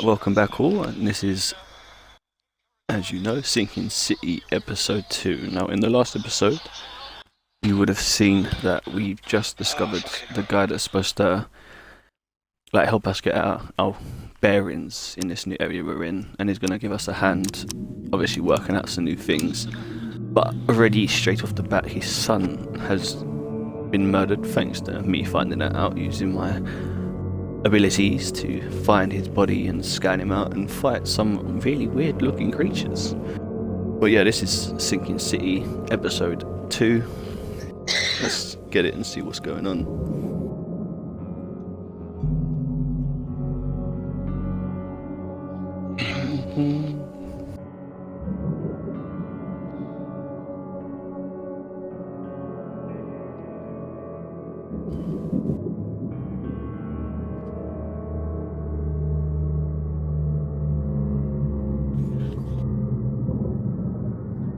welcome back all, and this is, as you know, Sinking City episode 2. Now in the last episode, you would have seen that we've just discovered the guy that's supposed to help us get our bearings in this new area we're in, and he's going to give us a hand, obviously working out some new things. But already straight off the bat, his son has been murdered thanks to me finding that out using my abilities to find his body and scan him out and fight some really weird looking creatures. But yeah, this is Sinking City episode 2. Let's get it and see what's going on.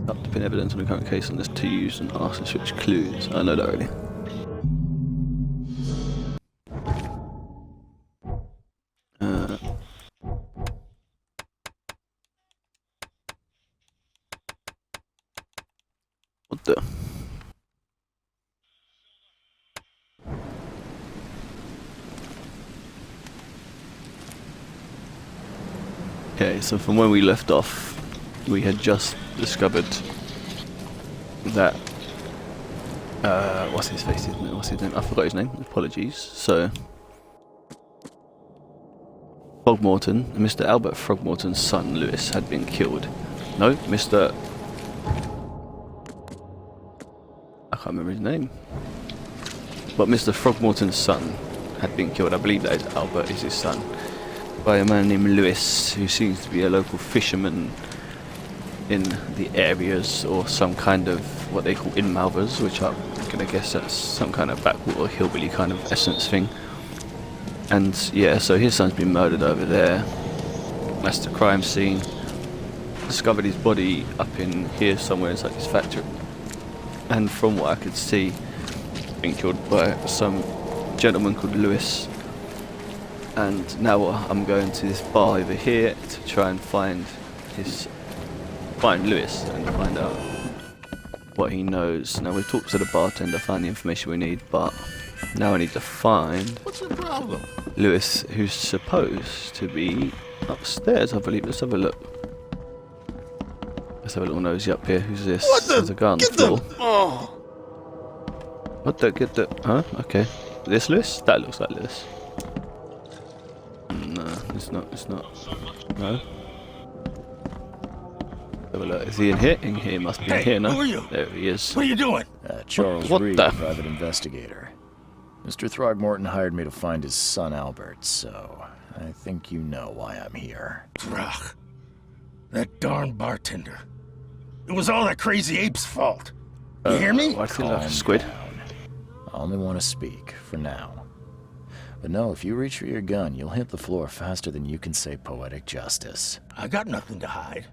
Up to pin evidence on the current case on this to use and ask and switch clues. I know that already. What the? Okay, so from where we left off, we had just discovered that what's his face? What's his name? I forgot his name. Apologies. So Throgmorton, Mr. Albert Throgmorton's son Lewis had been killed. No, Mr. I can't remember his name. But Mr. Throgmorton's son had been killed. I believe that is Albert is his son, by a man named Lewis, who seems to be a local fisherman in the areas, or some kind of what they call in-mouthers, which I'm gonna guess that's some kind of backwater hillbilly kind of essence thing. And yeah, so his son's been murdered over there. That's the crime scene. Discovered his body up in here somewhere inside his factory, and from what I could see, been killed by some gentleman called Lewis. And now I'm going to this bar over here to try and find Lewis and find out what he knows. Now we've talked to the bartender, found the information we need, but now I need to find what's the problem? Lewis, who's supposed to be upstairs, I believe. Let's have a look. Let's have a little nosy up here. Who's this? What the? There's a guy on the Get floor. the... Oh. What the? Get the? Huh? Okay. This Lewis? That looks like Lewis. No, it's not. It's not. No. Have a look. Is he in here? In here, must be in here now. Who are you? There he is. What are you doing? Charles What Reed, the? private investigator. Mr. Throgmorton hired me to find his son Albert, so I think you know why I'm here. Throg. That darn bartender. It was all that crazy ape's fault. You hear me? Why feel like a Calm squid? down. I only want to speak, for now. But no, if you reach for your gun, you'll hit the floor faster than you can say poetic justice. I got nothing to hide.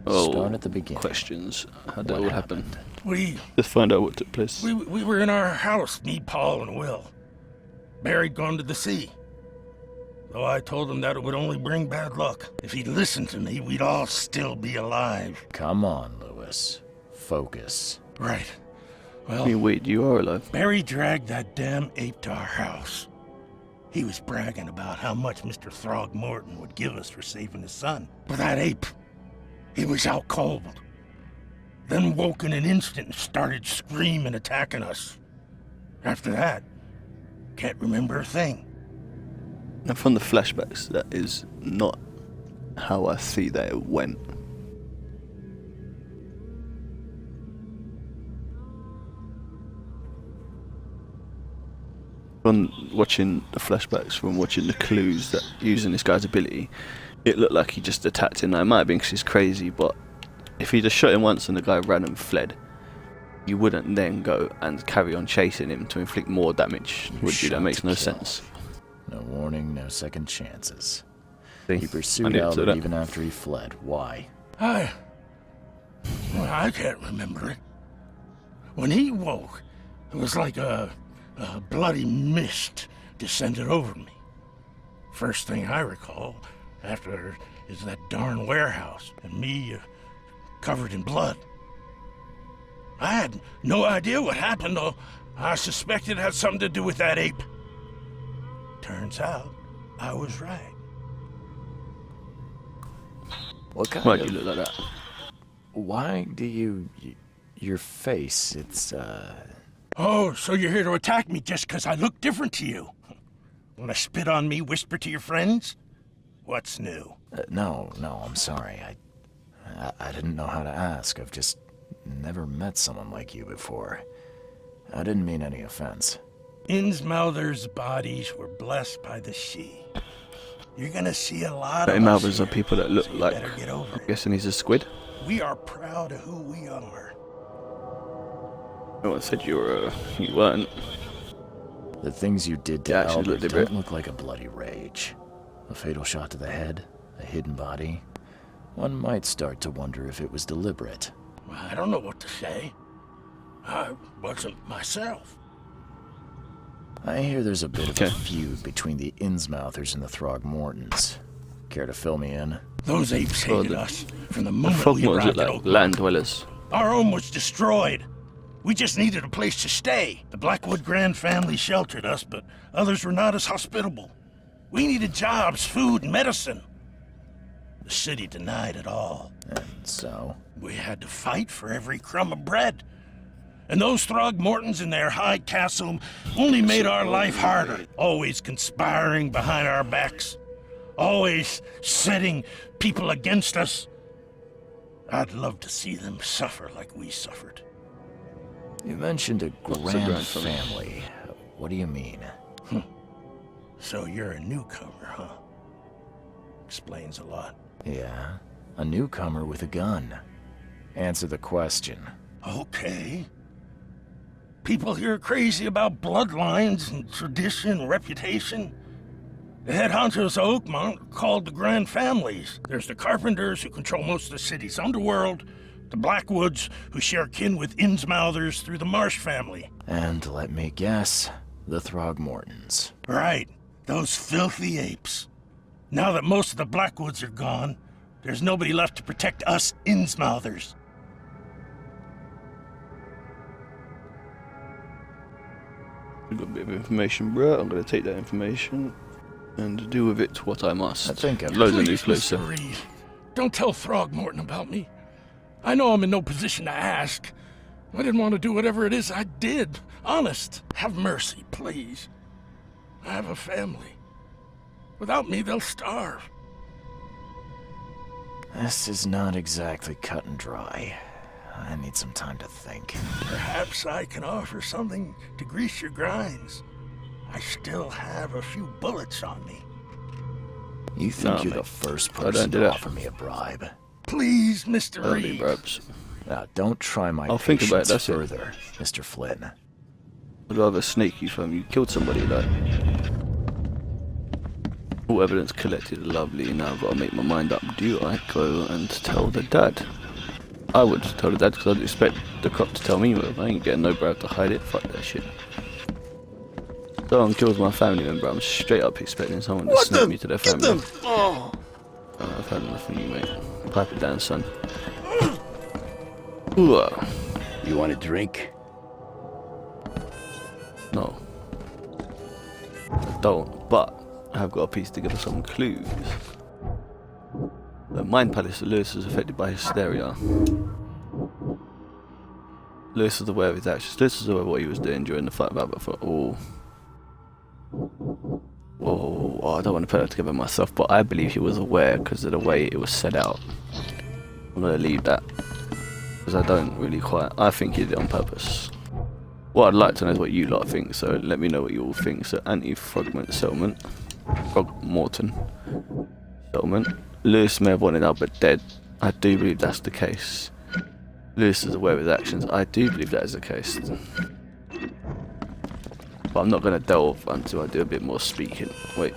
Oh, Start at the beginning. questions. How did What it all happen? We Let's find out what took place. were in our house, me, Paul, and Will. Barry'd gone to the sea. Though I told him that it would only bring bad luck. If he'd listened to me, we'd all still be alive. Come on, Lewis. Focus. Right. I Well, mean, wait, you are alive. Barry dragged that damn ape to our house. He was bragging about how much Mr. Throgmorton would give us for saving his son. But that ape, he was out cold. Then woke in an instant and started screaming, attacking us. After that, can't remember a thing. And from the flashbacks, that is not how I see that it went. From watching the flashbacks, from watching the clues that using this guy's ability, it looked like he just attacked him. Now, it might have been because he's crazy, but if he just shot him once and the guy ran and fled, you wouldn't then go and carry on chasing him to inflict more damage, would you? That makes no sense. No warning, no second chances. See? He I pursued knew it, so Albert that- even after he fled. Why? I can't remember it. When he woke, it was like a A bloody mist descended over me. First thing I recall after is that darn warehouse and me covered in blood. I had no idea what happened, though. I suspected it had something to do with that ape. Turns out, I was right. What kind Why'd of... you look like that? Why do you... Your face, it's, Oh, so you're here to attack me just because I look different to you? Want to spit on me, whisper to your friends? What's new? no, I'm sorry. I didn't know how to ask. I've just never met someone like you before. I didn't mean any offense. Innsmouther's bodies were blessed by the sea. You're gonna see a lot of Innsmouther's us are people that look so you like... better get over I'm it. guessing he's a squid. We are proud of who we are. No one said you were, you weren't. The things you did to Yeah, actually Albert looked a don't bit- look like a bloody rage. A fatal shot to the head, a hidden body. One might start to wonder if it was deliberate. I don't know what to say. I wasn't myself. I hear there's a bit of a Okay. feud between the Innsmouthers and the Throgmortons. Care to fill me in? Those apes Well, hated the- us from the The moment we Frogmortons arrived look at like Oakmont. land dwellers. Our home was destroyed. We just needed a place to stay. The Blackwood Grand family sheltered us, but others were not as hospitable. We needed jobs, food, and medicine. The city denied it all. And so? We had to fight for every crumb of bread. And those Throgmortons in their high castle only made our life harder. Always conspiring behind our backs. Always setting people against us. I'd love to see them suffer like we suffered. You mentioned a What's a grand family. What do you mean? So you're a newcomer, huh? Explains a lot. Yeah, a newcomer with a gun. Answer the question. Okay. People here are crazy about bloodlines and tradition and reputation. The head honchos of Oakmont are called the Grand Families. There's the Carpenters, who control most of the city's underworld, the Blackwoods, who share kin with Innsmouthers through the Marsh family. And let me guess, the Throgmortons. Right, those filthy apes. Now that most of the Blackwoods are gone, there's nobody left to protect us Innsmouthers. We've got a bit of information, bro. I'm going to take that information and do with it what I must. I think I'm- Loads of new Please, clues, Mr. sir. Reed, don't tell Throgmorton about me. I know I'm in no position to ask. I didn't want to do whatever it is I did. Honest, have mercy, please. I have a family. Without me, they'll starve. This is not exactly cut and dry. I need some time to think. Perhaps I can offer something to grease your grinds. I still have a few bullets on me. You think No, you're the mate. first I don't person do to that. offer me a bribe? Please, Mr. Early Reed. bribes. Now, don't try my I'll think about it, patience that's it. further, Mr. Flynn. I'd rather snake you from you killed somebody, like. All evidence collected, lovely. Now I've got to make my mind up. Do I go and tell the dad? I would tell the dad because I'd expect the cop to tell me, but I ain't getting no bribe to hide it. Fuck that shit. Someone kills my family member, I'm straight up expecting someone to snap me to their family. Oh. I've had enough of you, mate. Pipe it down, son. Ooh, You want a drink? no. I don't, but I have got a piece together some clues. The Mind Palace of Lewis was affected by hysteria. Lewis was aware of his actions. Lewis was aware of what he was doing during the fight about before. I don't want to put that together myself, but I believe he was aware because of the way it was set out. I'm going to leave that. Because I don't really quite... I think he did it on purpose. What I'd like to know is what you lot think, so let me know what you all think. So, anti-fragment settlement. Throgmorton settlement. Lewis may have wanted Albert dead. I do believe that's the case. Lewis is aware of his actions. I do believe that is the case. But I'm not going to delve until I do a bit more speaking. Wait.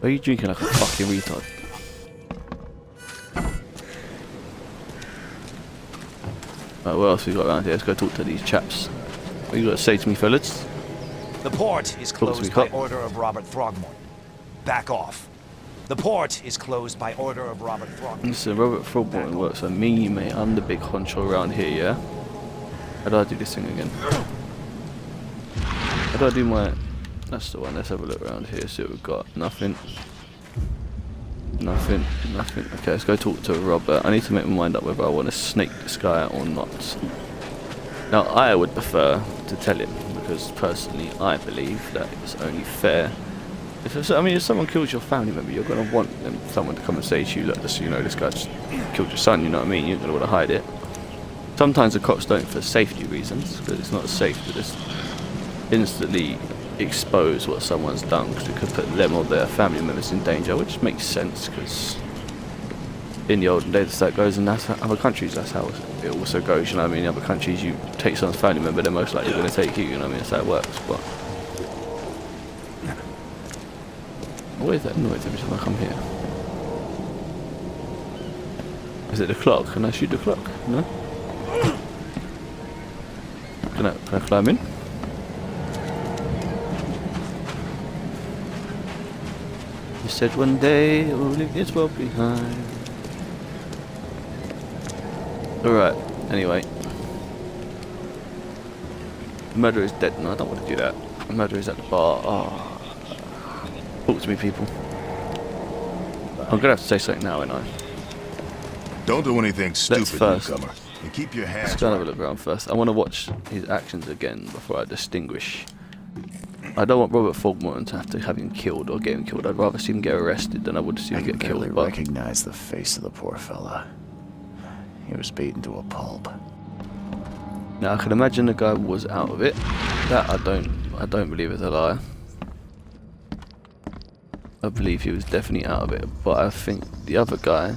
Are you drinking like a fucking retard? Right, what else we got around here? Let's go talk to these chaps. What you got to say to me, fellas? The port is Talk to me, closed by cop. order of Robert Throgmorton. Back off. The port is closed by order of Robert Throgmorton. So Robert Throgmorton works for me, mate. I'm the big honcho around here, yeah? How do I do this thing again? How do I do my... That's the one. Let's have a look around here, see what we've got. Nothing. Nothing. Nothing. Okay, let's go talk to Robert. I need to make my mind up whether I want to snake this guy or not. Now, I would prefer to tell him, because personally I believe that it's only fair. If someone kills your family member, you're going to want someone to come and say to you, look, this guy just killed your son, you know what I mean? You're going to want to hide it. Sometimes the cops don't for safety reasons, because it's not safe to just instantly expose what someone's done, because it could put them or their family members in danger, which makes sense, because in the olden days that goes, and that's how other countries, that's how it also goes, you know what I mean? In other countries, you take someone's family member, they're most likely going to take you, you know what I mean? That's how it works. But what is that noise every time I come here? Is it the clock? Can I shoot the clock? No? Can I climb in? You said one day we'll leave this world behind. Alright, anyway. The murderer is dead. No, I don't want to do that. The murderer is at the bar. Oh. Talk to me, people. I'm gonna have to say something now, ain't I? Don't do anything stupid, first- newcomer. And keep your Let's hands go and have a right. look around first. I want to watch his actions again before I distinguish. I don't want Robert Throgmorton to have him killed or get him killed. I'd rather see him get arrested than I would see I him can get barely killed. But recognize the face of the poor fella. He was beaten to a pulp. now I can imagine the guy was out of it. That I don't believe is a lie. I believe he was definitely out of it, but I think the other guy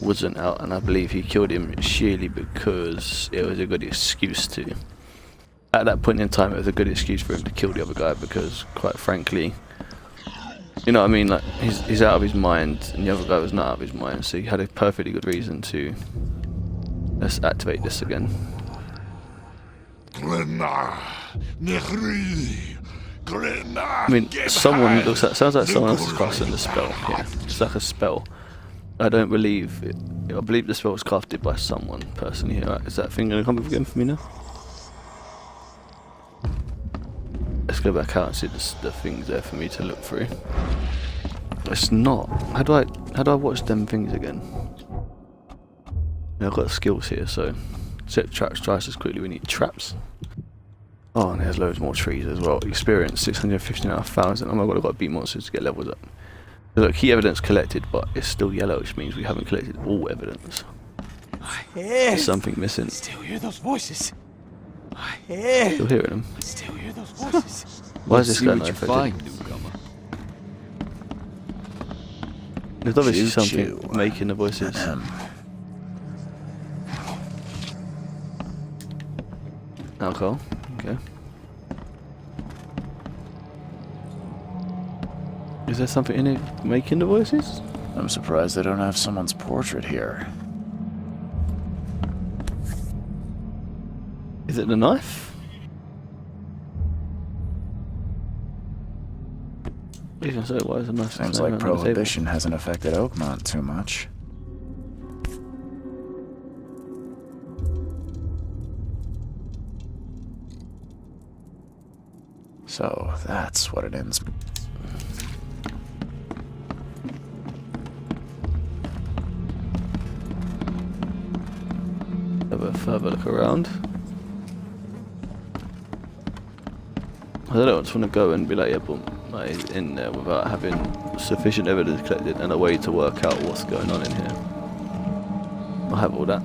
wasn't out, and I believe he killed him sheerly because it was a good excuse to. At that point in time, it was a good excuse for him to kill the other guy because, quite frankly, you know what I mean? Like he's out of his mind, and the other guy was not out of his mind, so he had a perfectly good reason to. Let's activate this again. I mean, someone sounds like someone else is casting the spell. Yeah, it's like a spell. I don't believe it. I believe the spell was crafted by someone personally. Right, is that thing gonna come up again for me now? Let's go back out and see the things there for me to look through. It's not. How do I watch them things again? Yeah, I've got skills here, so set traps twice as quickly. We need traps. Oh, and there's loads more trees as well. Experience 650 out of 1,000. Oh my god, I've got to beat monsters to get levels up. So look, key evidence collected, but it's still yellow, which means we haven't collected all evidence. There's something missing. Still hear those voices. Still hearing them. Still hear those voices. Why is this See guy what not you affected? find, newcomer. There's obviously Choo-choo. something making the voices. Alcohol. Okay. Is there something in it making the voices? I'm surprised they don't have someone's portrait here. Is it the knife? Even so, why is the knife Seems laying like on the table? Prohibition hasn't affected Oakmont too much. So that's what it ends. Have a further look around. I don't know, I just want to go and be like, yeah, boom, like, he's in there without having sufficient evidence collected and a way to work out what's going on in here. I'll have all that.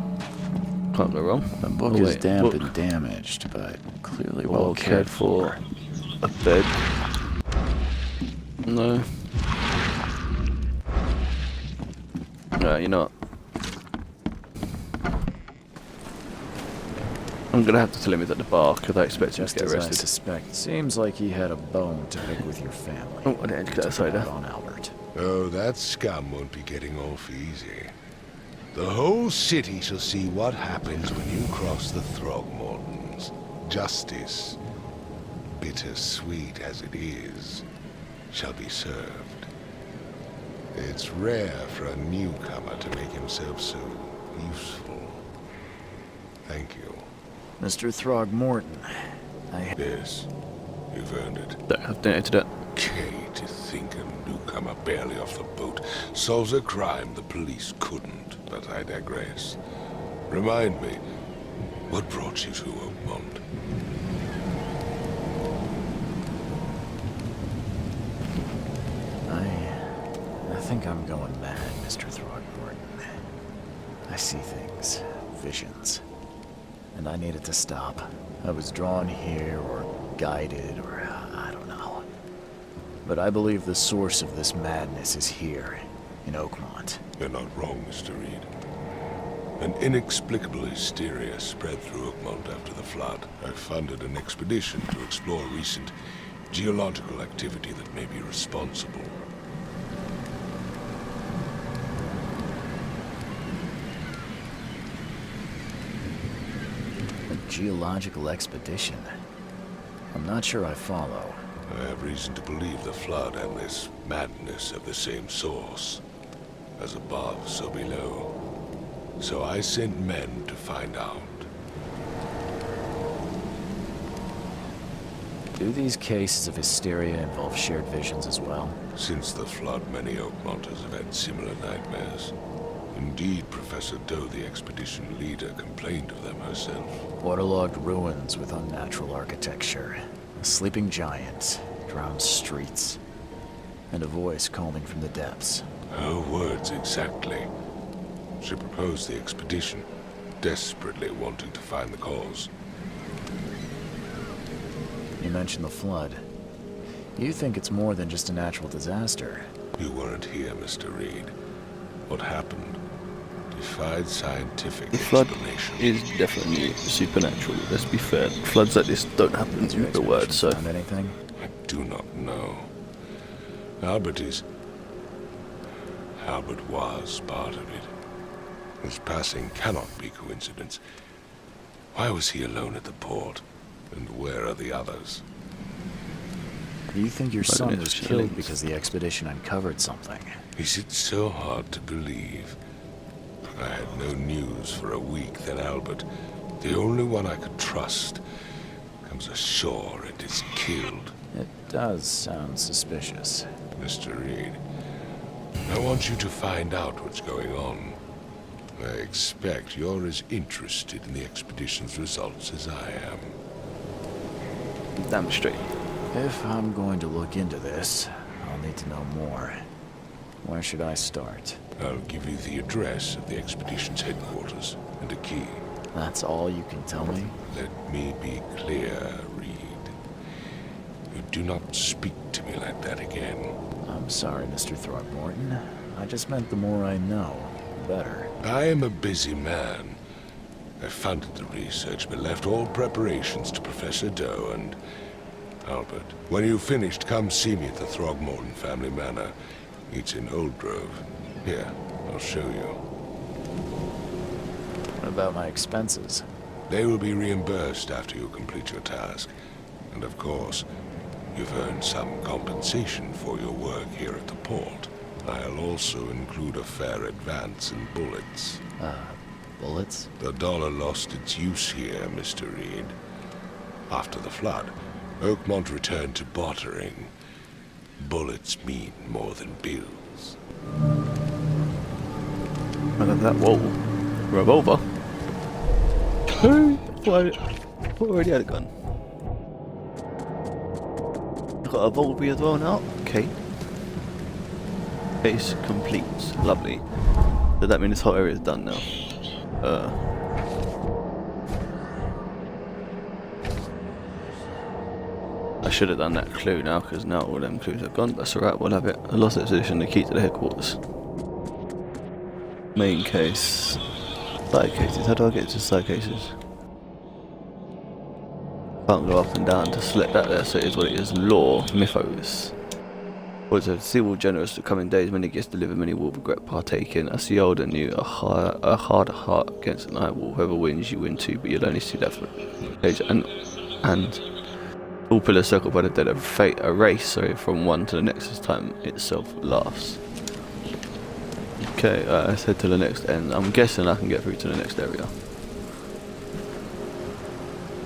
Can't go wrong. The book Oh, is wait, damp book. and damaged, but clearly Well well cared for. A bed. No. You know what? I'm gonna have to tell him he's at the bar because I expect him Just to get as I arrested. suspect, seems like he had a bone to pick with your family. Oh, I didn't get that Took side it there. out on Albert. Oh, that scum won't be getting off easy. The whole city shall see what happens when you cross the Throgmortons. Justice, bittersweet as it is, shall be served. It's rare for a newcomer to make himself so useful. Thank you. Mr. Throgmorton, Yes, you've earned it. I've donated it. Okay, to think a newcomer barely off the boat solves a crime the police couldn't, but I digress. Remind me, what brought you to Oakmont? I think I'm going mad, Mr. Throgmorton. I see things, visions, and I needed to stop. I was drawn here, or guided, or I don't know. But I believe the source of this madness is here, in Oakmont. You're not wrong, Mr. Reed. An inexplicable hysteria spread through Oakmont after the flood. I funded an expedition to explore recent geological activity that may be responsible. A geological expedition? I'm not sure I follow. I have reason to believe the flood and this madness have the same source. As above, so below. So I sent men to find out. Do these cases of hysteria involve shared visions as well? Since the flood, many Oakmonters have had similar nightmares. Indeed, Professor Doe, the expedition leader, complained of them herself. Waterlogged ruins with unnatural architecture, a sleeping giant, drowned streets, and a voice calling from the depths. Her words exactly. She proposed the expedition, desperately wanting to find the cause. You mentioned the flood. You think it's more than just a natural disaster? You weren't here, Mr. Reed. What happened defied scientific The flood explanation. is definitely supernatural. Let's be fair. Floods like this don't happen Has your in the word, so expedition found anything? I do not know. Albert was part of it. His passing cannot be coincidence. Why was he alone at the port? And where are the others? Do you think your don't son know, was it's killed chilling. because the expedition uncovered something? Is it so hard to believe? I had no news for a week, then Albert, the only one I could trust, comes ashore and is killed. It does sound suspicious. Mr. Reed, I want you to find out what's going on. I expect you're as interested in the expedition's results as I am. damn straight. If I'm going to look into this, I'll need to know more. Where should I start? I'll give you the address of the expedition's headquarters and a key. That's all you can tell me? Let me be clear, Reed. You do not speak to me like that again. I'm sorry, Mr. Throgmorton. I just meant the more I know, the better. I am a busy man. I funded the research, but left all preparations to Professor Doe and Albert. When you've finished, come see me at the Throgmorton family manor. It's in Old Grove. Here, I'll show you. What about my expenses? They will be reimbursed after you complete your task. And of course, you've earned some compensation for your work here at the port. I'll also include a fair advance in bullets. Bullets? The dollar lost its use here, Mr. Reed. After the flood, Oakmont returned to bartering. Bullets mean more than bills. Look at that wall. Revolver. Why? I already had a gun. I've got a revolver as well now. Okay. Case complete. Lovely. Does that mean this whole area is done now? I should have done that clue now, because now all them clues are gone. That's alright, we'll have it. I lost expedition, the key to the headquarters. Main case. Side cases. How do I get to side cases? Can't go up and down to select that there, so it is what it is. Law, mythos. Was a civil generous to coming days, many guests deliver, many will regret partaking. I see old and new, a hard heart against an eye wall. Whoever wins, you win too, but you'll only see that for page. And all pillars circled by the dead of fate, a race, sorry, from one to the next as time itself laughs. Okay, let's head to the next end. I'm guessing I can get through to the next area.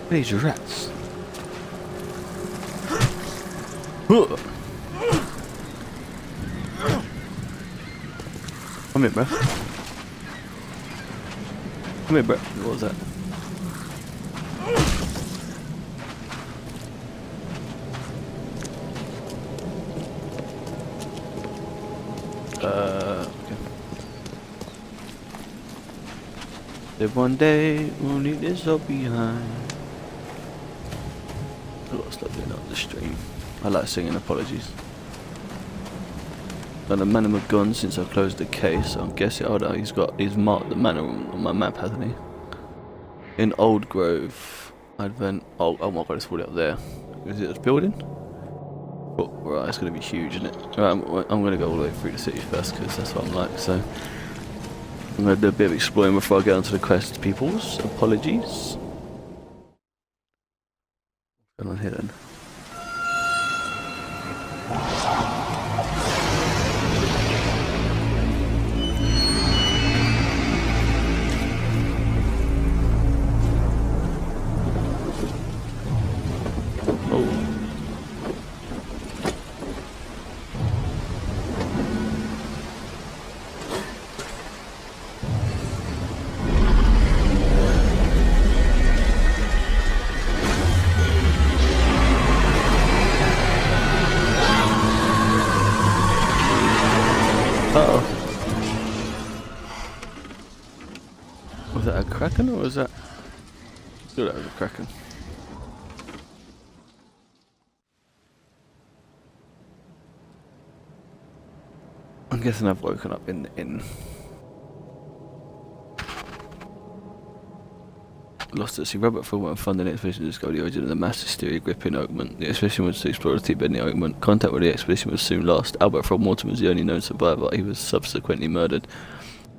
These rats. Come here, bro. Come here, bro. What was that? Okay. If one day we'll leave this all behind. I gotta stop doing that on the stream. I like singing apologies. And the manor have gone since I closed the case. I'm guessing, oh no, he's marked the manor on my map, hasn't he? In Old Grove, Advent. Oh my god, it's fully up there. Is it a building? Oh, right, it's gonna be huge, isn't it? Right, I'm gonna go all the way through the city first because that's what I'm like. So I'm gonna do a bit of exploring before I get onto the quest. Peoples, apologies. What's going on here then? Was that a kraken or was that? I thought that was a kraken. I'm guessing I've woken up in the inn. Lost at sea. Robert Fullman and funding the expedition to discover the origin of the mass hysteria gripping ointment. The expedition was to explore the tip in the ointment. Contact with the expedition was soon lost. Albert Throgmorton was the only known survivor. He was subsequently murdered.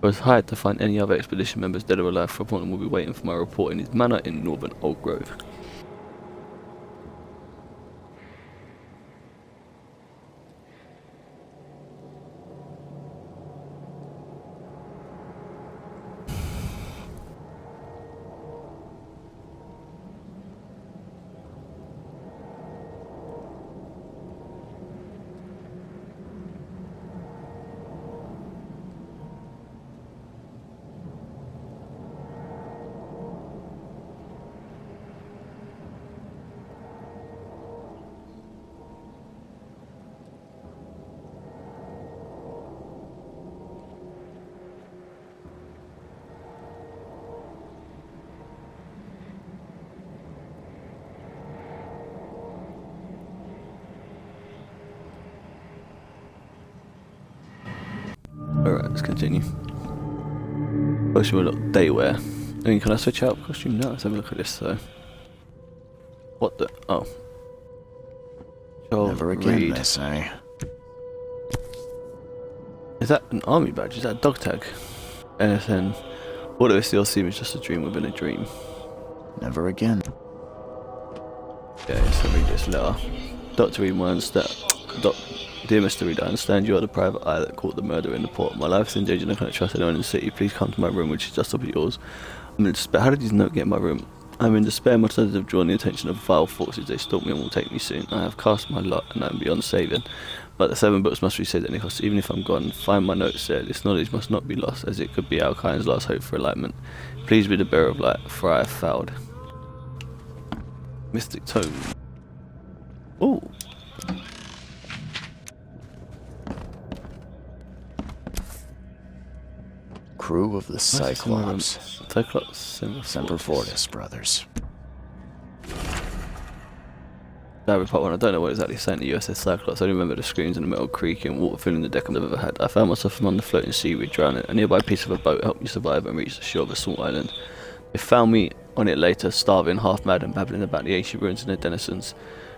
I was hired to find any other expedition members dead or alive. Throgmorton will be waiting for my report in his manor in northern Old Grove. Alright, let's continue. Costume will look daywear. I mean, can I switch out costume? No, let's have a look at this though. What the? Oh. Never again, they say. Is that an army badge? Is that a dog tag? NSN. All of this DLC was just a dream within a dream. Never again. Okay, so read this letter. Dr. Reed, Dear Mr. Reed, I understand you are the private eye that caught the murder in the port. My life is in danger and I cannot trust anyone in the city. Please come to my room, which is just opposite yours. I'm in despair. How did these notes get in my room? I'm in despair. My sons have drawn the attention of vile forces. They stalk me and will take me soon. I have cast my lot and I am beyond saving. But the 7 books must be saved at any cost. Even if I'm gone, find my notes there. This knowledge must not be lost, as it could be our kind's last hope for enlightenment. Please be the bearer of light, for I have failed. Mystic Tome. Ooh. Crew of the Cyclops. Cyclops. Semper Fortis brothers. Part 1. I don't know what exactly saying the USS Cyclops. I only remember the screens and the metal creaking, water filling the deck I've ever had. I found myself on the floating seaweed drowning. A nearby piece of a boat helped me survive and reach the shore of a small island. They found me on it later, starving, half mad and babbling about the ancient ruins and their denizens.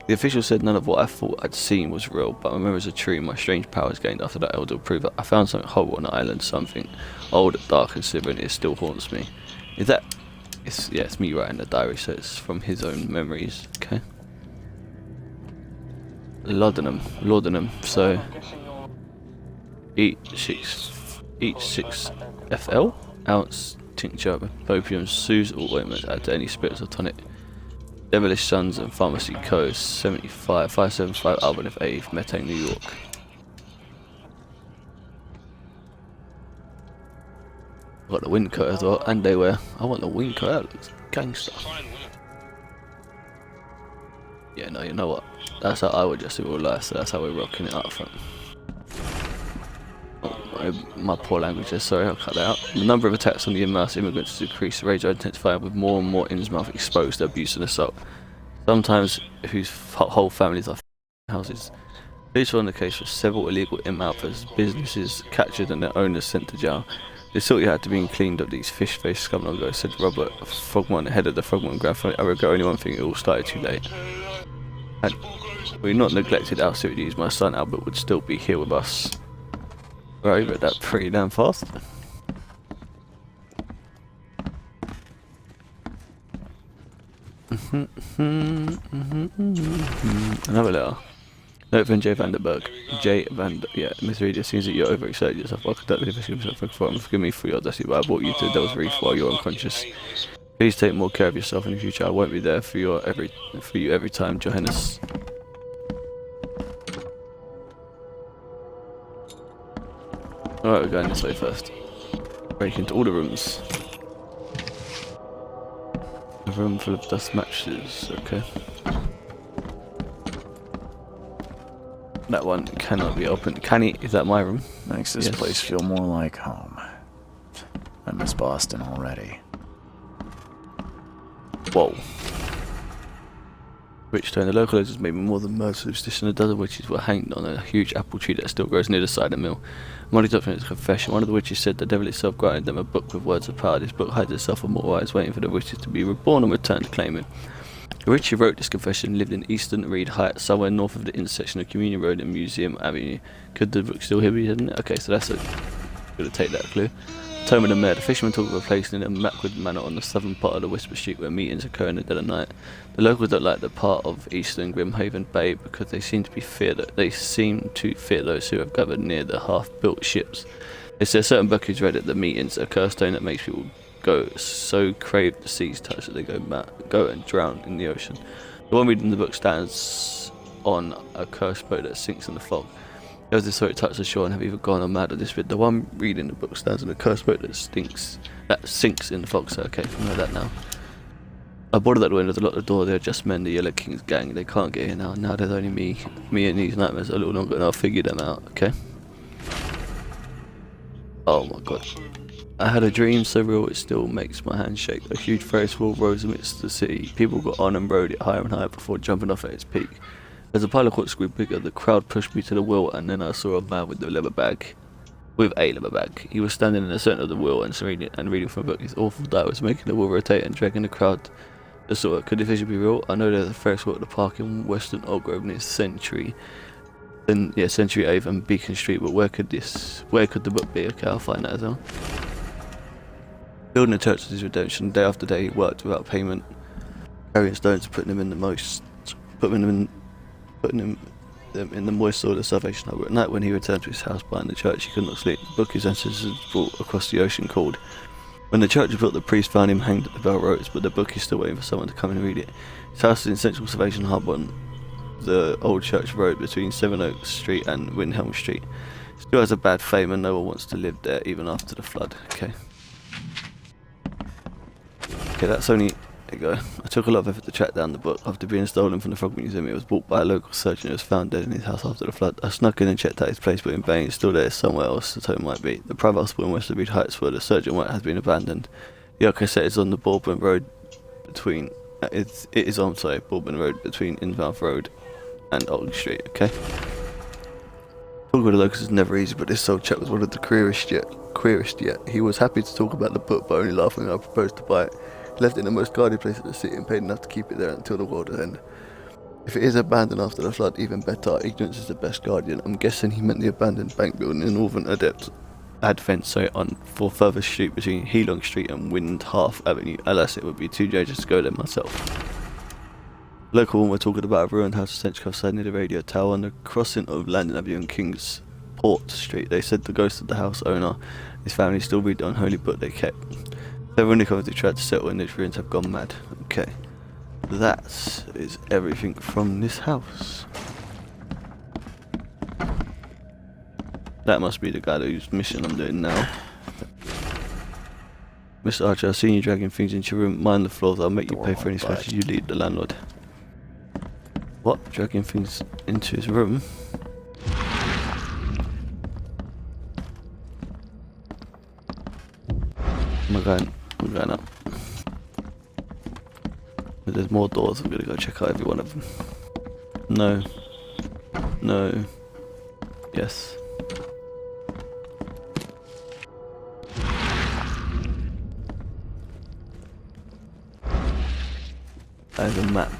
The official said none of what I thought I'd seen was real, but my memories are true. My strange powers gained after that elder proved that I found something horrible on the island, something old, dark and sivering. It still haunts me. Is that... it's me writing the diary, so it's from his own memories, okay? Laudanum, so... Each 6 FL ounce tincture, opium, soothes or ointment, add to any spirits or tonic. Devilish Sons and Pharmacy Co. 575 Albany Ave, Metang, New York. I got the wind coat as well, and they wear. I want the wind coat. That looks gangster. Yeah, no, you know what? That's how I would just in real life, so that's how we're rocking it up front. My poor language there, sorry, I'll cut that out. The number of attacks on the in-house immigrants has decreased, the rage intensified with more and more in-mouth exposed to abuse and assault. Sometimes whose whole families are houses. Police were on the case for several illegal in-mouthers, businesses captured and their owners sent to jail. They thought you had to be cleaned up these fish-faced scum ago, said Robert Frogmont, head of the Frogmont Grand Family. I regret only one thing, it all started too late. Had we not neglected our duties, my son Albert would still be here with us. Right, but that pretty damn fast. Another letter. Note from J. Vanderberg. Miss Reed, it seems that you're overexerted yourself. I could definitely forgive me for your audacity, but I brought you to the Devil's Reef while you're unconscious. Please take more care of yourself in the future. I won't be there for you every time, Johannes. Alright, we're going this way first. Break into all the rooms. A room full of dust matches, okay. That one cannot be opened. Can he? Is that my room? Makes this place feel more like home. I miss Boston already. Whoa. Witch turn. The local legends made me more than most superstition. A dozen witches were hanged on a huge apple tree that still grows near the cider mill. Molly documented a confession. One of the witches said the devil itself granted them a book with words of power. This book hides itself on mortal eyes, waiting for the witches to be reborn and return to claim it. The witch who wrote this confession lived in Eastern Reed Heights, somewhere north of the intersection of Communion Road and Museum Avenue. Could the book still be hidden? Okay, so that's it. Gonna take that clue. Tome of the Mayor. The fishermen talk of a place in a backward manor on the southern part of the Whisper Street where meetings occur in the dead of night. The locals don't like the part of Eastern Grimhaven Bay because they seem to fear those who have gathered near the half-built ships. They say a certain book is read at the meetings, a curse stone that makes people go so crave the sea's touch that they go and drown in the ocean. The one reading the book stands on a cursed boat that sinks in the fog. Those who saw it touch the shore and have either gone or mad or disappeared. The one reading the book stands on a cursed boat that sinks in the fog. So okay, I know that now. I boarded at the window to lock the door. They're just men, the Yellow King's gang. They can't get in now. Now there's only me and these nightmares a little longer, and I'll figure them out. Okay. Oh my god. I had a dream so real it still makes my hands shake. A huge Ferris wheel rose amidst the city. People got on and rode it higher and higher before jumping off at its peak. As the pilot caught grew bigger, the crowd pushed me to the wheel, and then I saw a man with a leather bag. He was standing in the centre of the wheel and reading from a book. His awful diet was making the wheel rotate and dragging the crowd. Could the vision be real? I know there's a Ferris wheel at the park in Western Old Grove near Century Ave and Beacon Street, but where could the book be? Okay, I'll find that as well. Building a church was his redemption. Day after day he worked without payment, carrying stones, putting them in the moist soil of the Salvation Harbour. At night when he returned to his house behind the church he could not sleep. The book his ancestors brought across the ocean called. When the church was built, the priest found him hanged at the bell ropes, but the book is still waiting for someone to come and read it. His house is in Central Salvation Harbour on the Old Church Road between Seven Oaks Street and Windhelm Street. Still has a bad fame and no one wants to live there even after the flood. Okay, that's only... There you go. I took a lot of effort to track down the book. After being stolen from the Frog Museum, it was bought by a local surgeon who was found dead in his house after the flood. I snuck in and checked out his place, but in vain. It's still there somewhere else, the tome might be. The private hospital in West Reed Heights where the surgeon went has been abandoned. The cassette is on the Baldwin Road between... Baldwin Road between Inmouth Road and Old Street, okay? Talking with the locals is never easy, but this old chap was one of the queerest yet. He was happy to talk about the book, but only laughed when I proposed to buy it. He left it in the most guarded place of the city and paid enough to keep it there until the world would end. If it is abandoned after the flood, even better. Ignorance is the best guardian. I'm guessing he meant the abandoned bank building in Northern Advent, so on for further street between Heelong Street and Windhalf Avenue. Alas, it would be too dangerous to go there myself. Local one were talking about a ruined house essentially outside near the radio tower on the crossing of Landing Avenue and King's Port Street. They said the ghost of the house owner and his family still read the unholy book they kept. Several newcomers who tried to settle in these ruins have gone mad. Okay. That is everything from this house. That must be the guy whose mission I'm doing now. Mr. Archer, I've seen you dragging things into your room. Mind the floors, I'll make you pay for any scratches you leave, the landlord. What? Dragging things into his room? I'm going up. If there's more doors, I'm gonna go check out every one of them. No. No. Yes. There's a map.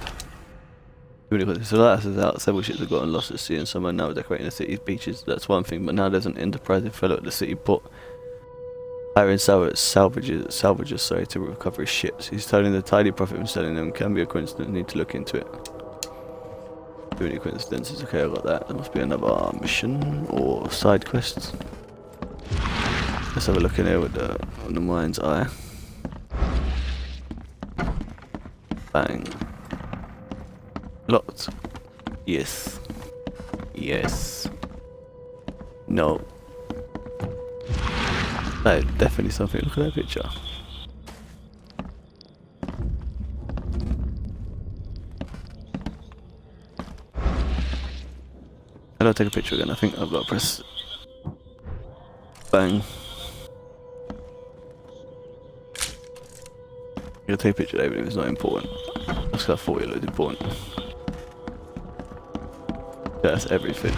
So that is out. Several ships have gotten lost at sea and some are now decorating the city's beaches. That's one thing, but now there's an enterprising fellow at the city port hiring salvagers to recover his ships. He's telling the tidy profit from selling them can be a coincidence. Need to look into it. Too many coincidences. Okay, I got that. There must be another mission or side quest. Let's have a look in here with the mind's eye. Bang. Locked. Yes. Yes. No. That is definitely something. Look at that picture. How do I take a picture again? I think I've got to press bang. I'm gonna take a picture even if it's not important. That's because I thought it looked important. That's everything.